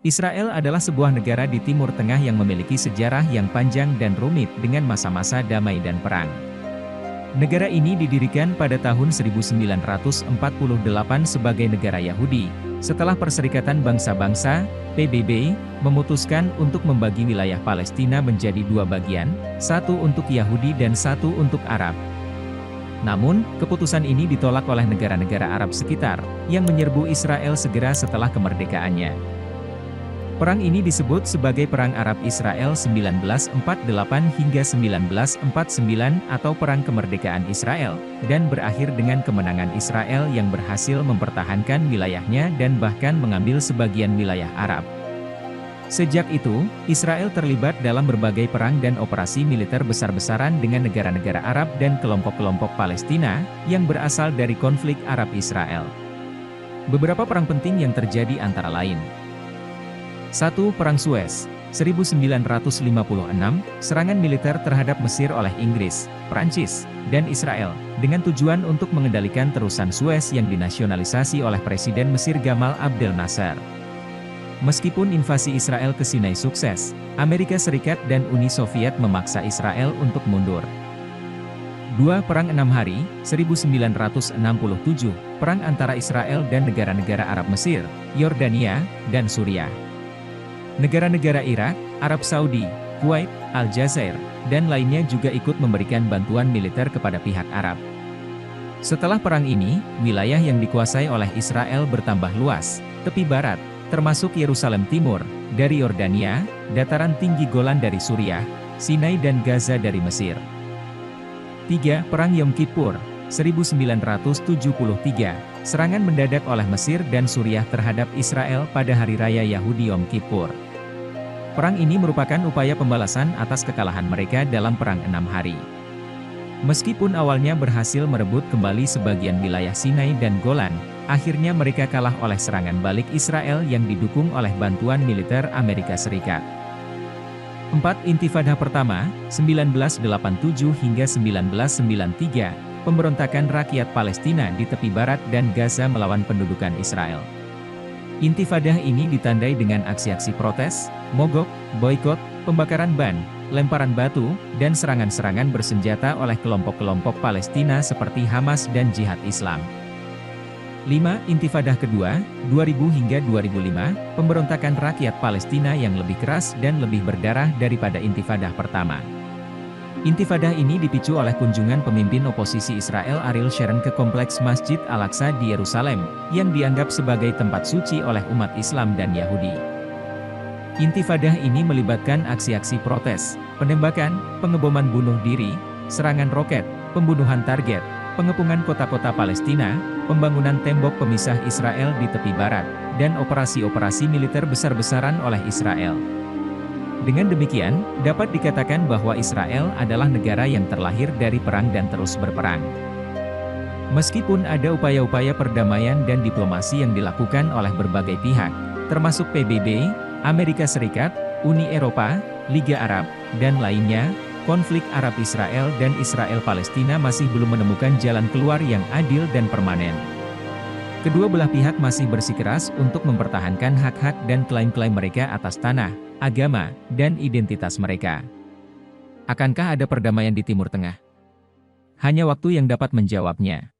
Israel adalah sebuah negara di Timur Tengah yang memiliki sejarah yang panjang dan rumit dengan masa-masa damai dan perang. Negara ini didirikan pada tahun 1948 sebagai negara Yahudi, setelah Perserikatan Bangsa-Bangsa, PBB, memutuskan untuk membagi wilayah Palestina menjadi dua bagian, satu untuk Yahudi dan satu untuk Arab. Namun, keputusan ini ditolak oleh negara-negara Arab sekitar, yang menyerbu Israel segera setelah kemerdekaannya. Perang ini disebut sebagai Perang Arab-Israel 1948 hingga 1949 atau Perang Kemerdekaan Israel, dan berakhir dengan kemenangan Israel yang berhasil mempertahankan wilayahnya dan bahkan mengambil sebagian wilayah Arab. Sejak itu, Israel terlibat dalam berbagai perang dan operasi militer besar-besaran dengan negara-negara Arab dan kelompok-kelompok Palestina, yang berasal dari konflik Arab-Israel. Beberapa perang penting yang terjadi antara lain: 1. Perang Suez, 1956, serangan militer terhadap Mesir oleh Inggris, Prancis, dan Israel, dengan tujuan untuk mengendalikan terusan Suez yang dinasionalisasi oleh Presiden Mesir Gamal Abdel Nasser. Meskipun invasi Israel ke Sinai sukses, Amerika Serikat dan Uni Soviet memaksa Israel untuk mundur. 2. Perang 6 Hari, 1967, perang antara Israel dan negara-negara Arab Mesir, Yordania, dan Suriah. Negara-negara Irak, Arab Saudi, Kuwait, Aljazair, dan lainnya juga ikut memberikan bantuan militer kepada pihak Arab. Setelah perang ini, wilayah yang dikuasai oleh Israel bertambah luas, tepi barat, termasuk Yerusalem Timur, dari Yordania, dataran tinggi Golan dari Suriah, Sinai dan Gaza dari Mesir. 3. Perang Yom Kippur, 1973, serangan mendadak oleh Mesir dan Suriah terhadap Israel pada Hari Raya Yahudi Yom Kippur. Perang ini merupakan upaya pembalasan atas kekalahan mereka dalam Perang 6 Hari. Meskipun awalnya berhasil merebut kembali sebagian wilayah Sinai dan Golan, akhirnya mereka kalah oleh serangan balik Israel yang didukung oleh bantuan militer Amerika Serikat. 4. Intifada pertama, 1987 hingga 1993, pemberontakan rakyat Palestina di tepi barat dan Gaza melawan pendudukan Israel. Intifadah ini ditandai dengan aksi-aksi protes, mogok, boikot, pembakaran ban, lemparan batu, dan serangan-serangan bersenjata oleh kelompok-kelompok Palestina seperti Hamas dan Jihad Islam. 5. Intifadah kedua, 2000 hingga 2005, pemberontakan rakyat Palestina yang lebih keras dan lebih berdarah daripada intifadah pertama. Intifadah ini dipicu oleh kunjungan pemimpin oposisi Israel Ariel Sharon ke kompleks Masjid Al-Aqsa di Yerusalem, yang dianggap sebagai tempat suci oleh umat Islam dan Yahudi. Intifadah ini melibatkan aksi-aksi protes, penembakan, pengeboman bunuh diri, serangan roket, pembunuhan target, pengepungan kota-kota Palestina, pembangunan tembok pemisah Israel di tepi barat, dan operasi-operasi militer besar-besaran oleh Israel. Dengan demikian, dapat dikatakan bahwa Israel adalah negara yang terlahir dari perang dan terus berperang. Meskipun ada upaya-upaya perdamaian dan diplomasi yang dilakukan oleh berbagai pihak, termasuk PBB, Amerika Serikat, Uni Eropa, Liga Arab, dan lainnya, konflik Arab-Israel dan Israel-Palestina masih belum menemukan jalan keluar yang adil dan permanen. Kedua belah pihak masih bersikeras untuk mempertahankan hak-hak dan klaim-klaim mereka atas tanah, agama, dan identitas mereka. Akankah ada perdamaian di Timur Tengah? Hanya waktu yang dapat menjawabnya.